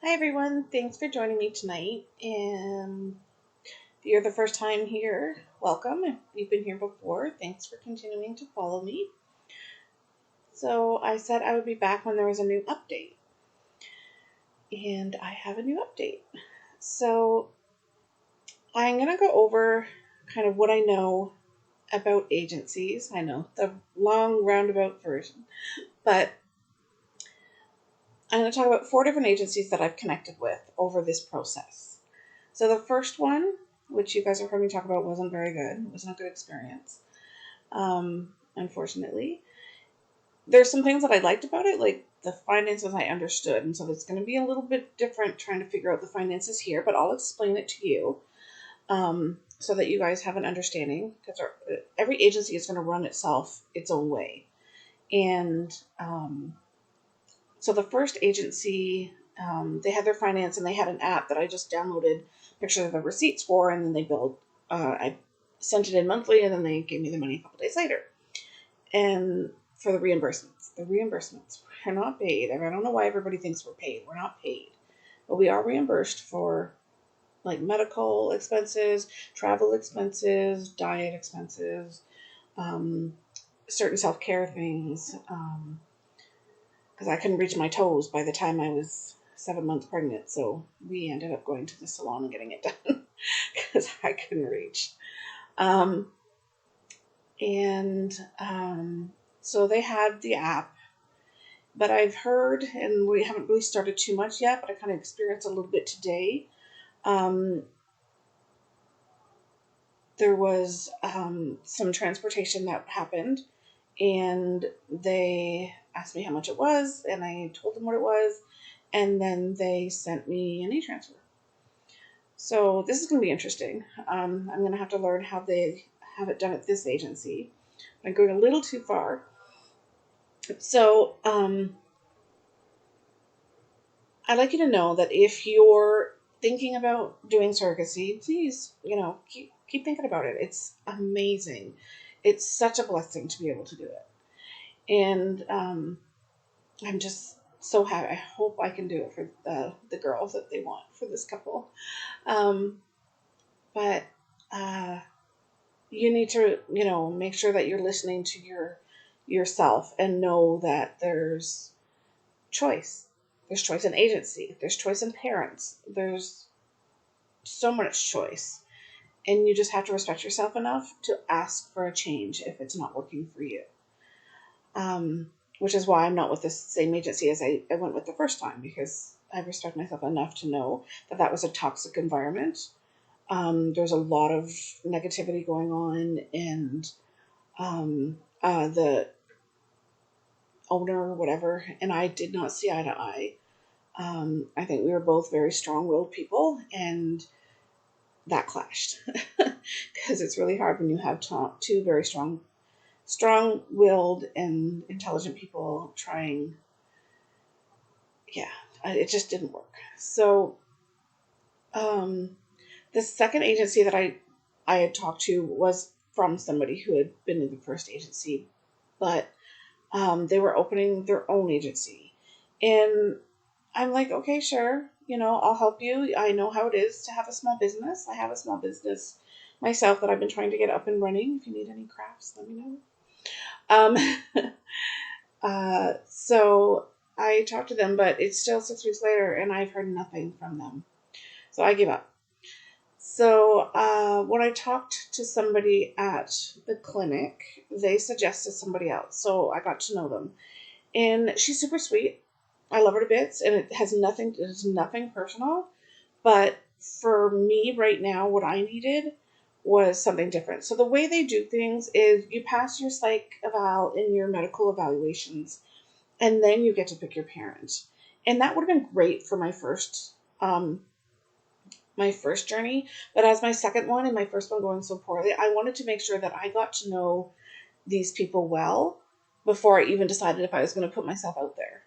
Hi everyone, thanks for joining me tonight. And if you're the first time here, welcome. If you've been here before, thanks for continuing to follow me. So I said I would be back when there was a new update. And I have a new update. So I'm going to go over kind of what I know about agencies. I know the long roundabout version, but I'm going to talk about 4 different agencies that I've connected with over this process. So the first one, which you guys have heard me talk about, wasn't very good. It wasn't a good experience, unfortunately. There's some things that I liked about it, like the finances I understood, and so it's going to be a little bit different trying to figure out the finances here, but I'll explain it to you so that you guys have an understanding, because every agency is going to run itself its own way. And so the first agency, they had their finance and they had an app that I just downloaded pictures of the receipts for, and then they billed. I sent it in monthly, and then they gave me the money a couple days later. And for the reimbursements we're not paid. I don't know why everybody thinks we're paid. We're not paid, but we are reimbursed for like medical expenses, travel expenses, diet expenses, um, certain self care things. Because I couldn't reach my toes by the time I was 7 months pregnant. So we ended up going to the salon and getting it done because I couldn't reach. Um, and so they had the app, but I've heard, and we haven't really started too much yet, but I kind of experienced a little bit today. Um, there was some transportation that happened, and they asked me how much it was, and I told them what it was, and then they sent me an e-transfer. So this is going to be interesting. I'm going to have to learn how they have it done at this agency. I'm going a little too far. So I'd like you to know that if you're thinking about doing surrogacy, please, keep thinking about it. It's amazing. It's such a blessing to be able to do it. And I'm just so happy. I hope I can do it for the girls that they want for this couple. Um, but you need to, make sure that you're listening to yourself and know that there's choice. There's choice in agency. There's choice in parents. There's so much choice. And you just have to respect yourself enough to ask for a change if it's not working for you. Which is why I'm not with the same agency as I went with the first time, because I respect myself enough to know that that was a toxic environment. There's a lot of negativity going on, and the owner or whatever, and I did not see eye to eye. I think we were both very strong-willed people, and that clashed because it's really hard when you have two very strong-willed and intelligent people trying. Yeah, it just didn't work. So, um, the second agency that I had talked to was from somebody who had been in the first agency, but they were opening their own agency, and I'm like, okay, sure, I'll help you. I know how it is to have a small business. I have a small business myself that I've been trying to get up and running. If you need any crafts, let me know. Um, so I talked to them, but it's still 6 weeks later, and I've heard nothing from them. So I gave up. So when I talked to somebody at the clinic, they suggested somebody else. So I got to know them, and she's super sweet. I love her to bits, and it's nothing personal. But for me right now, what I needed was something different. So the way they do things is you pass your psych eval and your medical evaluations, and then you get to pick your parent. And that would have been great for my first journey. But as my second one and my first one going so poorly, I wanted to make sure that I got to know these people well before I even decided if I was going to put myself out there.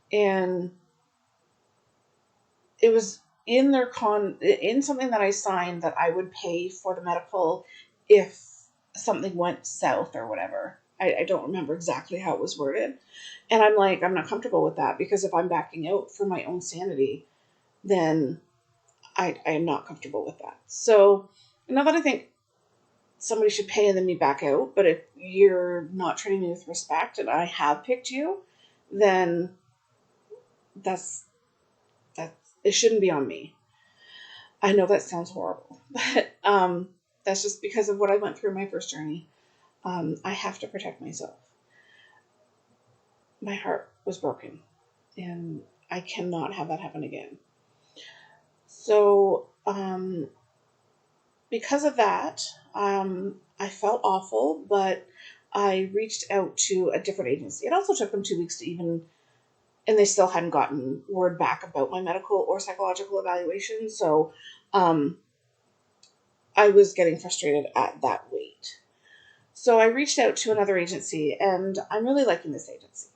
And it was in something that I signed that I would pay for the medical if something went south or whatever. I don't remember exactly how it was worded. And I'm like, I'm not comfortable with that, because if I'm backing out for my own sanity, then I am not comfortable with that. So, not that I think somebody should pay and then me back out, but if you're not treating me with respect and I have picked you, then that's that it shouldn't be on me. I know that sounds horrible, but that's just because of what I went through in my first journey. I have to protect myself. My heart was broken, and I cannot have that happen again. So, because of that, I felt awful, but I reached out to a different agency. It also took them 2 weeks to even, and they still hadn't gotten word back about my medical or psychological evaluation. So, um, I was getting frustrated at that wait. So I reached out to another agency, and I'm really liking this agency.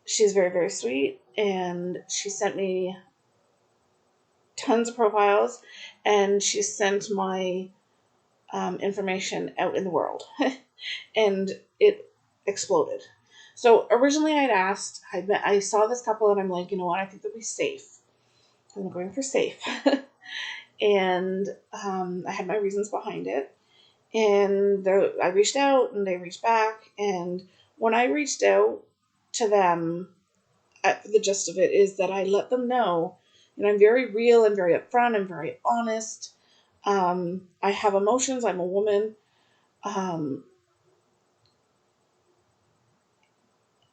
She's very, very sweet, and she sent me tons of profiles, and she sent my information out in the world, and it exploded. So originally I'd asked, I saw this couple, and I'm like, you know what, I think they'll be safe. I'm going for safe. And I had my reasons behind it. And I reached out, and they reached back. And when I reached out to them, the gist of it is that I let them know, and I'm very real and very upfront and very honest. I have emotions. I'm a woman. Um,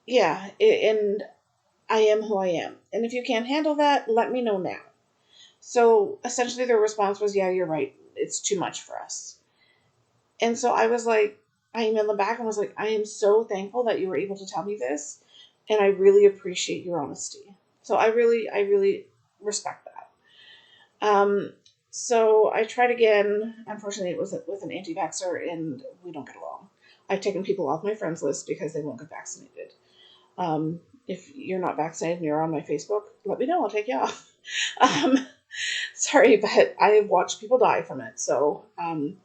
yeah, and I am who I am. And if you can't handle that, let me know now. So essentially, their response was, "Yeah, you're right. It's too much for us." And so I was like, I emailed them back and was like, "I am so thankful that you were able to tell me this, and I really appreciate your honesty." So I really respect that. Um, so I tried again. Unfortunately, it was with an anti-vaxxer, and we don't get along. I've taken people off my friends list because they won't get vaccinated. If you're not vaccinated and you're on my Facebook, let me know. I'll take you off. Um, sorry, but I have watched people die from it. So I'm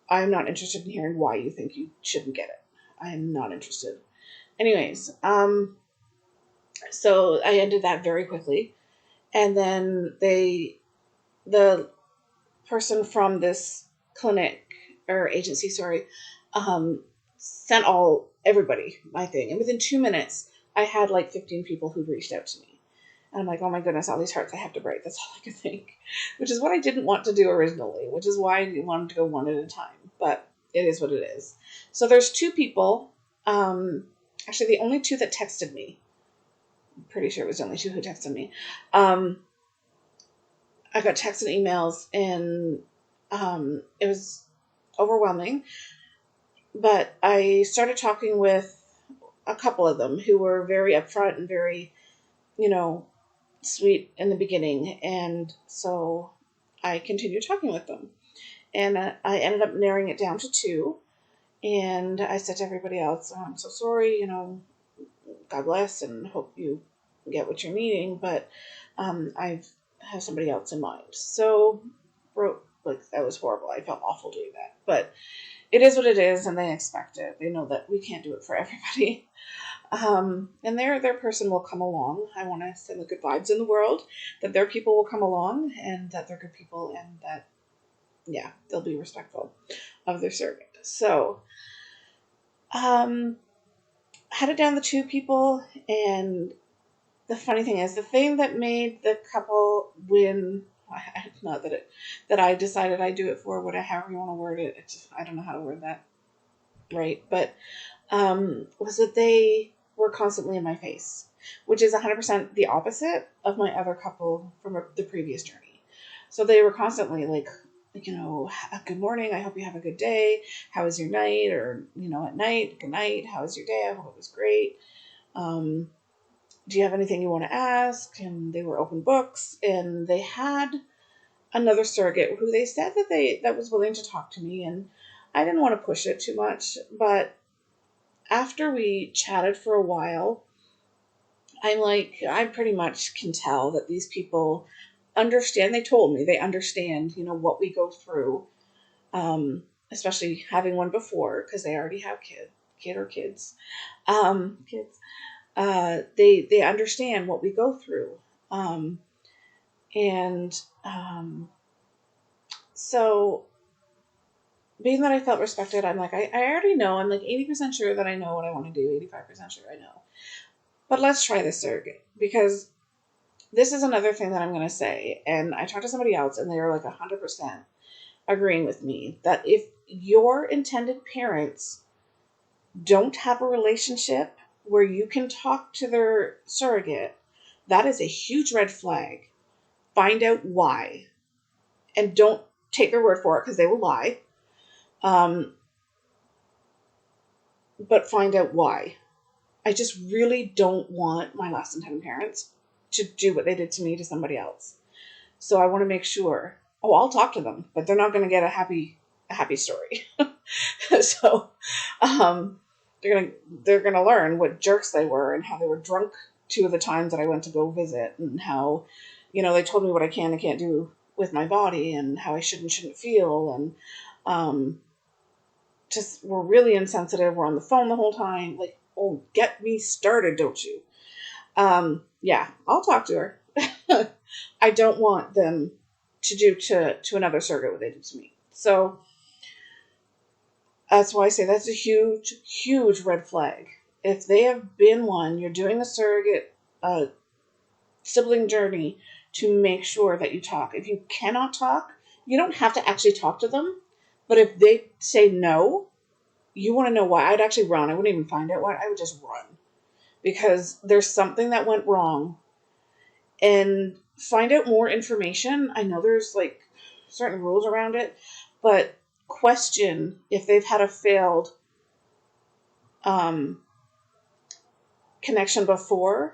not interested in hearing why you think you shouldn't get it. I am not interested. Anyways, so I ended that very quickly. And then the person from this clinic or agency, sorry, sent everybody my thing. And within 2 minutes, I had like 15 people who reached out to me. And I'm like, oh my goodness, all these hearts I have to break. That's all I could think. Which is what I didn't want to do originally, which is why I wanted to go one at a time. But it is what it is. So there's two people, actually the only two that texted me. I'm pretty sure it was the only two who texted me. I got texts and emails, and it was overwhelming. But I started talking with a couple of them who were very upfront and very, you know, sweet in the beginning. And so I continued talking with them. And I ended up narrowing it down to two. And I said to everybody else, "Oh, I'm so sorry, God bless, and hope you get what you're needing, but I have somebody else in mind." So, like, that was horrible. I felt awful doing that. But it is what it is, and they expect it. They know that we can't do it for everybody. And their person will come along. I want to send the good vibes in the world, that their people will come along, and that they're good people, and that, yeah, they'll be respectful of their surrogate. So, had it down to two people, and the funny thing is, the thing that made the couple win, not that I decided I'd do it for, however you want to word it, I don't know how to word that right, but was that they were constantly in my face, which is 100% the opposite of my other couple from the previous journey. So they were constantly like, good morning, I hope you have a good day. How was your night? Or, at night, good night. How was your day? I hope it was great. Do you have anything you want to ask? And they were open books, and they had another surrogate who they said that was willing to talk to me, and I didn't want to push it too much, but after we chatted for a while, I pretty much can tell that these people understand. They told me they understand, what we go through, especially having one before, because they already have kids. kid or kids, kids, they understand what we go through. Um, and so being that I felt respected, I'm like, I already know, I'm like 80% sure that I know what I want to do, 85% sure I know. But let's try this surrogate, because this is another thing that I'm going to say. And I talked to somebody else and they were like 100% agreeing with me that if your intended parents don't have a relationship where you can talk to their surrogate, that is a huge red flag. Find out why. And don't take their word for it, because they will lie. Um, but find out why. I just really don't want my last intended parents to do what they did to me to somebody else. So I want to make sure. Oh, I'll talk to them, but they're not going to get a happy story. So they're gonna learn what jerks they were and how they were drunk two of the times that I went to go visit, and how, they told me what I can and can't do with my body, and how I should and shouldn't feel, and um, just were really insensitive. We're on the phone the whole time. Like, oh, get me started, don't you? Yeah, I'll talk to her. I don't want them to do to another surrogate what they did to me. So that's why I say that's a huge, huge red flag. If they have been one, you're doing a surrogate sibling journey to make sure that you talk. If you cannot talk, you don't have to actually talk to them. But if they say no, you want to know why. I'd actually run. I wouldn't even find out why. I would just run, because there's something that went wrong, and find out more information. I know there's like certain rules around it, but question if they've had a failed um, connection before.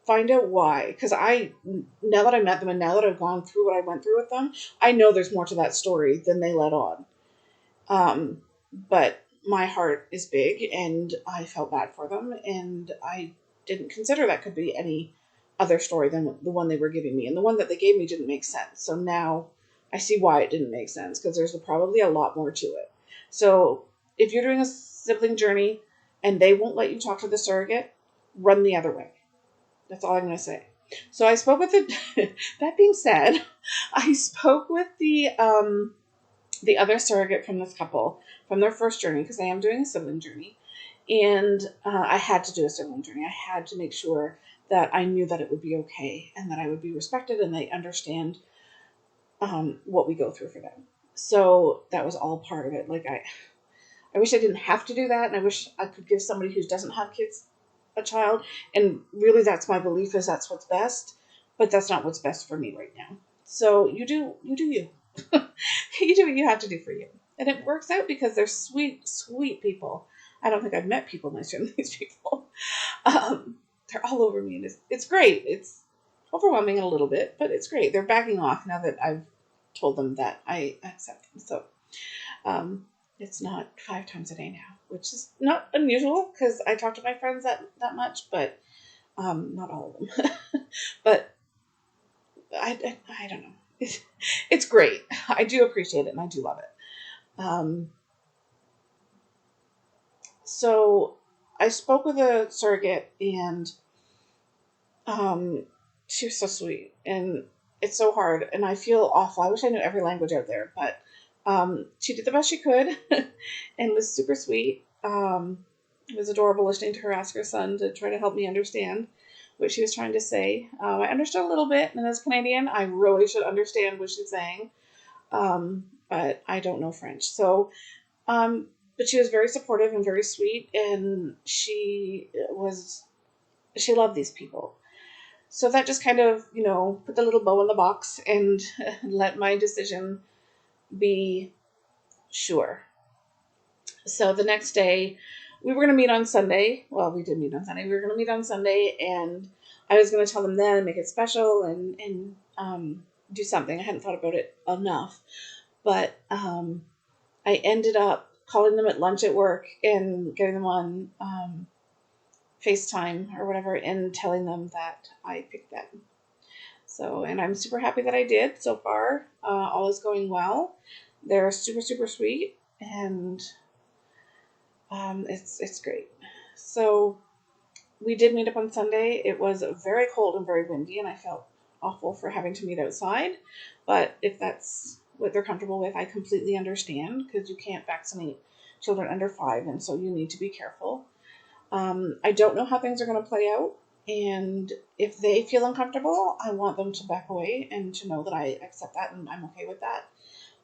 Find out why, because now that I met them and now that I've gone through what I went through with them, I know there's more to that story than they let on. But my heart is big, and I felt bad for them, and I didn't consider that could be any other story than the one they were giving me, and the one that they gave me didn't make sense. So now I see why it didn't make sense, because there's probably a lot more to it. So if you're doing a sibling journey and they won't let you talk to the surrogate, run the other way. That's all I'm going to say. So I spoke with the. That being said, I spoke with the other surrogate from this couple from their first journey, because I am doing a sibling journey, and I had to do a sibling journey. I had to make sure that I knew that it would be okay and that I would be respected and they understand what we go through for them. So that was all part of it. Like I wish I didn't have to do that, and I wish I could give somebody who doesn't have kids a child. And really, that's my belief, is that's what's best. But that's not what's best for me right now. So you do you. You do what you have to do for you, and it works out because they're sweet, sweet people. I don't think I've met people nicer than these people. They're all over me, and it's great. It's overwhelming a little bit, but it's great. They're backing off now that I've told them that I accept them. So um, it's not 5 times a day now, which is not unusual because I talk to my friends that much, but not all of them. But I don't know. It's great. I do appreciate it and I do love it. So I spoke with a surrogate, and she was so sweet, and it's so hard, and I feel awful. I wish I knew every language out there, but she did the best she could and was super sweet. It was adorable listening to her ask her son to try to help me understand what she was trying to say. I understood a little bit, and as Canadian, I really should understand what she's saying, but I don't know French. So, but she was very supportive and very sweet, and she loved these people. So that just kind of, put the little bow in the box and let my decision be sure. So the next day, we were going to meet on Sunday. Well, we did meet on Sunday. We were going to meet on Sunday, and I was going to tell them then, make it special, and do something. I hadn't thought about it enough. But I ended up calling them at lunch at work and getting them on FaceTime or whatever and telling them that I picked them. So, and I'm super happy that I did so far. All is going well. They're super, super sweet, and It's great. So we did meet up on Sunday. It was very cold and very windy, and I felt awful for having to meet outside. But if that's what they're comfortable with, I completely understand because you can't vaccinate children under 5, and so you need to be careful. I don't know how things are going to play out, and if they feel uncomfortable, I want them to back away and to know that I accept that and I'm okay with that.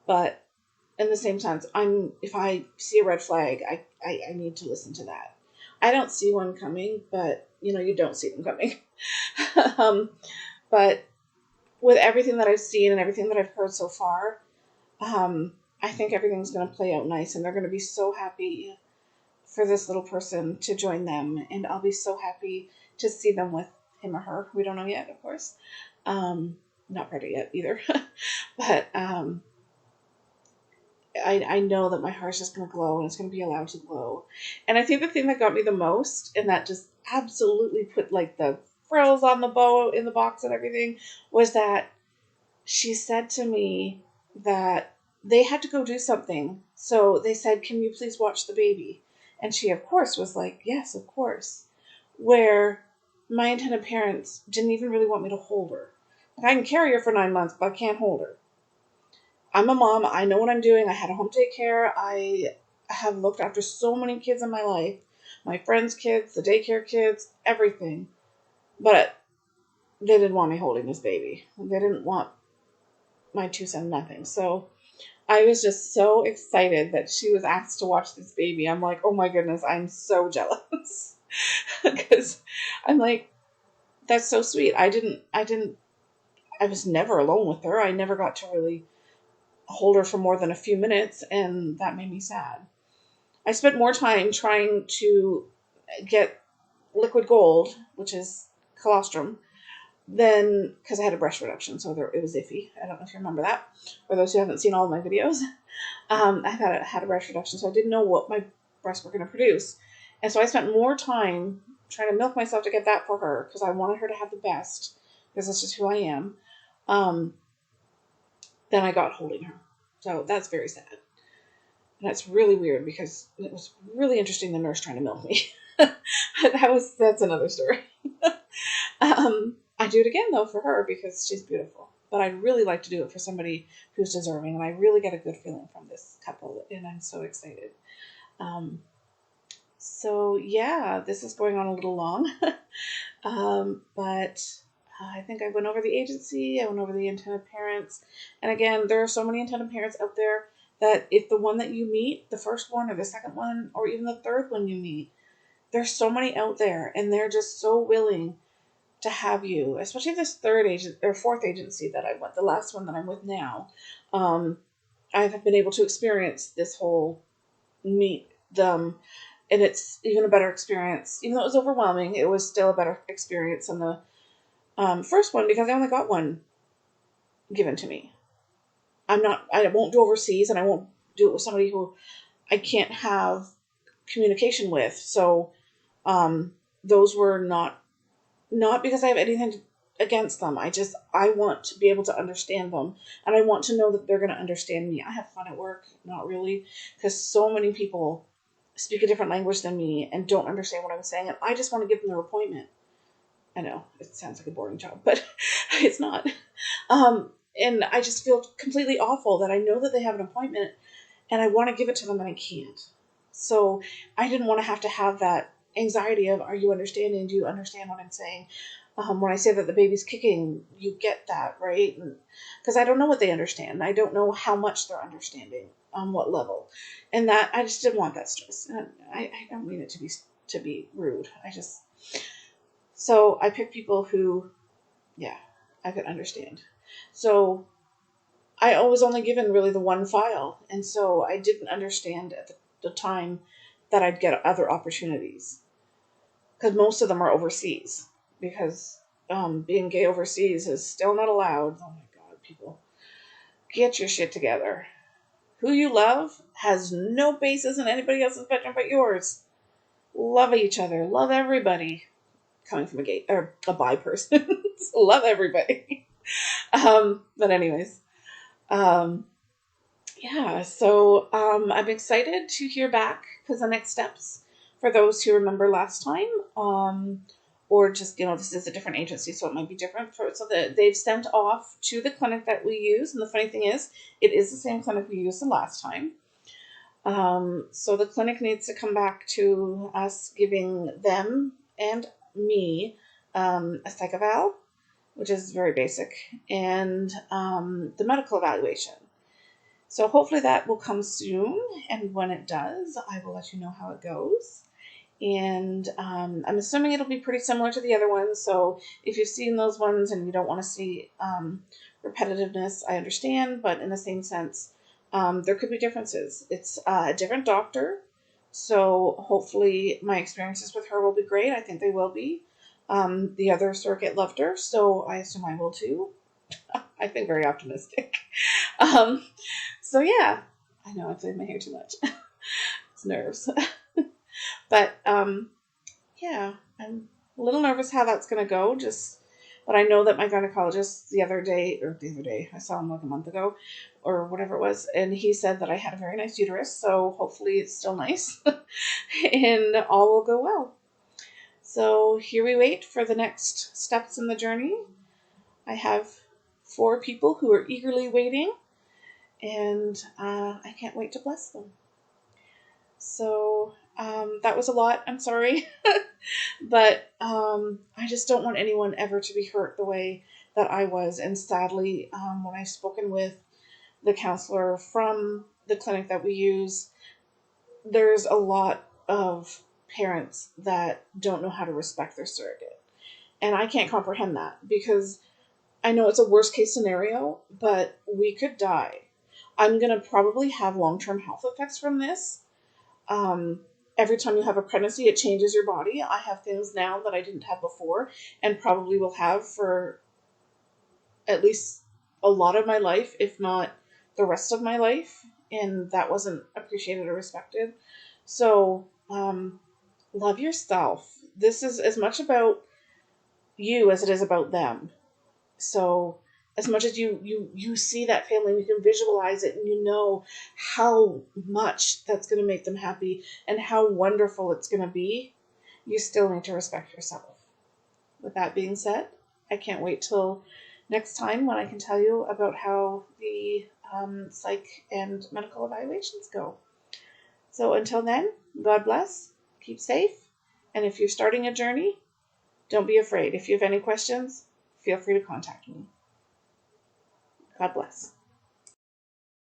But in the same sense, if I see a red flag, I need to listen to that. I don't see one coming, but you don't see them coming. um, but with everything that I've seen and everything that I've heard so far, I think everything's going to play out nice, and they're going to be so happy for this little person to join them, and I'll be so happy to see them with him or her. We don't know yet, of course. Not ready yet either, but I know that my heart's just going to glow and it's going to be allowed to glow. And I think the thing that got me the most, and that just absolutely put like the frills on the bow in the box and everything, was that she said to me that they had to go do something. So they said, "Can you please watch the baby?" And she, of course, was like, "Yes, of course." Where my intended parents didn't even really want me to hold her. Like, I can carry her for 9 months, but I can't hold her. I'm a mom. I know what I'm doing. I had a home daycare. I have looked after so many kids in my life, my friends' kids, the daycare kids, everything. But they didn't want me holding this baby. They didn't want my 2 cents nothing. So I was just so excited that she was asked to watch this baby. I'm like, oh my goodness, I'm so jealous. Because I'm like, that's so sweet. I was never alone with her. I never got to really hold her for more than a few minutes, and that made me sad. I spent more time trying to get liquid gold, which is colostrum, than because I had a breast reduction, so it was iffy. I don't know if you remember that. For those who haven't seen all of my videos, I had a breast reduction, so I didn't know what my breasts were going to produce. And so I spent more time trying to milk myself to get that for her because I wanted her to have the best, because that's just who I am, um, than I got holding her. So that's very sad. And that's really weird because it was really interesting, the nurse trying to milk me. That's another story. I do it again though for her because she's beautiful. But I'd really like to do it for somebody who's deserving, and I really get a good feeling from this couple, and I'm so excited. Um, so yeah, this is going on a little long, but I think I went over the agency. I went over the intended parents, and again, there are so many intended parents out there that if the one that you meet, the first one or the second one, or even the third one you meet, there's so many out there, and they're just so willing to have you, especially this third agent or fourth agency that I went, the last one that I'm with now. Um, I've been able to experience this whole meet them, and it's even a better experience. Even though it was overwhelming, it was still a better experience than the first one because I only got one given to me. I won't do overseas, and I won't do it with somebody who I can't have communication with. So those were not because I have anything against them. I want to be able to understand them, and I want to know that they're going to understand me. I have fun at work, not really, because so many people speak a different language than me and don't understand what I'm saying, and I just want to give them their appointment. I know it sounds like a boring job, but it's not. And I just feel completely awful that I know that they have an appointment, and I want to give it to them and I can't. So I didn't want to have that anxiety of, are you understanding? Do you understand what I'm saying? When I say that the baby's kicking, you get that, right? Because I don't know what they understand. I don't know how much they're understanding, on what level. And that, I just didn't want that stress. And I don't mean it to be rude. So I picked people who, yeah, I could understand. So I was only given really the one file, and so I didn't understand at the time that I'd get other opportunities because most of them are overseas. Because being gay overseas is still not allowed. Oh my God, people, get your shit together. Who you love has no basis in anybody else's bedroom but yours. Love each other. Love everybody. Coming from a gay or a bi person, love everybody. But anyways. Um, Yeah, so I'm excited to hear back because the next steps for those who remember last time, or just this is a different agency, so it might be different. So that they've sent off to the clinic that we use, and the funny thing is, it is the same clinic we used the last time. So the clinic needs to come back to us giving them and me a psych eval, which is very basic, and the medical evaluation. So hopefully that will come soon, and when it does, I will let you know how it goes. And I'm assuming it'll be pretty similar to the other ones. So if you've seen those ones and you don't want to see repetitiveness, I understand. But in the same sense, there could be differences. It's a different doctor, so hopefully my experiences with her will be great. I think they will be. The other surrogate loved her, so I assume I will too. I think very optimistic. Um, so yeah, I know I played my hair too much. It's nerves. But yeah, I'm a little nervous how that's gonna go. But I know that my gynecologist the other day, I saw him like a month ago, or whatever it was, and he said that I had a very nice uterus. So hopefully it's still nice, and all will go well. So here we wait for the next steps in the journey. I have 4 people who are eagerly waiting, and I can't wait to bless them. So that was a lot. I'm sorry. But I just don't want anyone ever to be hurt the way that I was. And sadly, when I've spoken with the counselor from the clinic that we use, there's a lot of parents that don't know how to respect their surrogate. And I can't comprehend that because I know it's a worst case scenario, but we could die. I'm going to probably have long term health effects from this. Um, every time you have a pregnancy, it changes your body. I have things now that I didn't have before and probably will have for at least a lot of my life, if not the rest of my life. And that wasn't appreciated or respected. So, love yourself. This is as much about you as it is about them. So as much as you see that family, you can visualize it, and you know how much that's going to make them happy and how wonderful it's going to be, you still need to respect yourself. With that being said, I can't wait till next time when I can tell you about how the psych and medical evaluations go. So until then, God bless, keep safe, and if you're starting a journey, don't be afraid. If you have any questions, feel free to contact me. God bless.